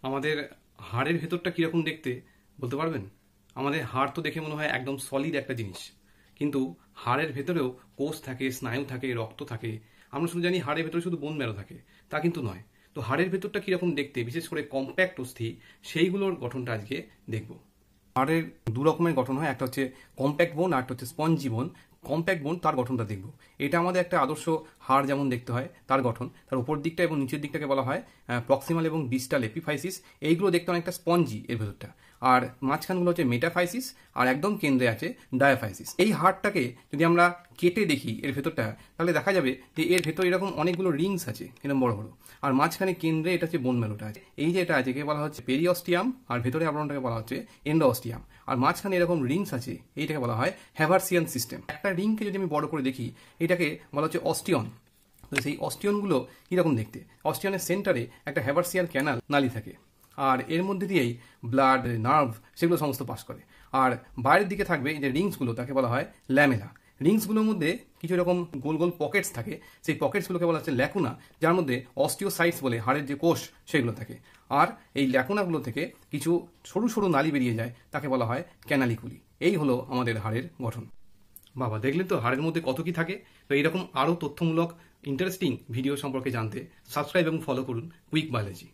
আমাদের হাড়ের ভেতরটা কিরকম দেখতে বলতে পারবেন? আমাদের হাড় তো দেখে মনে হয় একদম সলিড একটা জিনিস, কিন্তু হাড়ের ভেতরেও কোষ থাকে, স্নায়ু থাকে, রক্ত থাকে। আমরা শুধু জানি হাড়ের ভেতরে শুধু বোন ম্যারো থাকে, তা কিন্তু নয়। তো হাড়ের ভেতরটা কিরকম দেখতে, বিশেষ করে কম্প্যাক্ট অস্থি, সেইগুলোর গঠনটা আজকে দেখব। হাড়ের দু রকমের গঠন হয়, একটা হচ্ছে কম্প্যাক্ট বোন আর একটা হচ্ছে স্পঞ্জি বোন। কম্প্যাক্ট বোন, তার গঠনটা দেখব। এটা আমাদের একটা আদর্শ হাড় যেমন দেখতে হয় তার গঠন, তার উপর দিকটা এবং নিচের দিকটাকে বলা হয় প্রক্সিমাল এবং ডিস্টাল এপিফাইসিস। এইগুলো দেখতে অনেকটা স্পঞ্জি এর ভেতরটা। আর মাঝখানগুলো হচ্ছে মেটাফাইসিস, আর একদম কেন্দ্রে আছে ডায়াফাইসিস। এই হাড়টাকে যদি আমরা কেটে দেখি এর ভেতরটা, তাহলে দেখা যাবে যে এর ভেতর এরকম অনেকগুলো রিংস আছে, এরকম বড় বড়। আর মাঝখানে কেন্দ্রে এটা হচ্ছে বোন ম্যারোটা আছে। এই যে এটা আছে একে বলা হচ্ছে পেরিঅস্টিয়াম, আর ভেতরে আবরণটাকে বলা হচ্ছে এন্ডোঅস্টিয়াম। আর মাঝখানে এরকম রিংস আছে, এইটাকে বলা হয় হ্যাভারসিয়ান সিস্টেম। একটা রিংকে যদি আমি বড় করে দেখি, এটাকে বলা হচ্ছে অস্টিয়ন। তো সেই অস্টিয়নগুলো কিরকম দেখতে? অস্টিয়নের সেন্টারে একটা হ্যাভারসিয়ান ক্যানাল নালি থাকে, আর এর মধ্যে দিয়েই ব্লাড, নার্ভ সেগুলো সমস্ত পাস করে। আর বাইরের দিকে থাকবে এই যে রিংসগুলো, তাকে বলা হয় ল্যামেলা। রিংসগুলোর মধ্যে কিছু এরকম গোল গোল পকেটস থাকে, সেই পকেটসগুলোকে বলা হচ্ছে ল্যাকুনা, যার মধ্যে অস্টিওসাইটস বলে হাড়ের যে কোষ সেগুলো থাকে। আর এই ল্যাকুনাগুলো থেকে কিছু সরু সরু নালি বেরিয়ে যায়, তাকে বলা হয় ক্যানালিকুলি। এই হলো আমাদের হাড়ের গঠন। বাবা, দেখলেন তো হাড়ের মধ্যে কত কি থাকে। তো এইরকম আরও তথ্যমূলক ইন্টারেস্টিং ভিডিও সম্পর্কে জানতে সাবস্ক্রাইব এবং ফলো করুন কুইক বায়োলজি।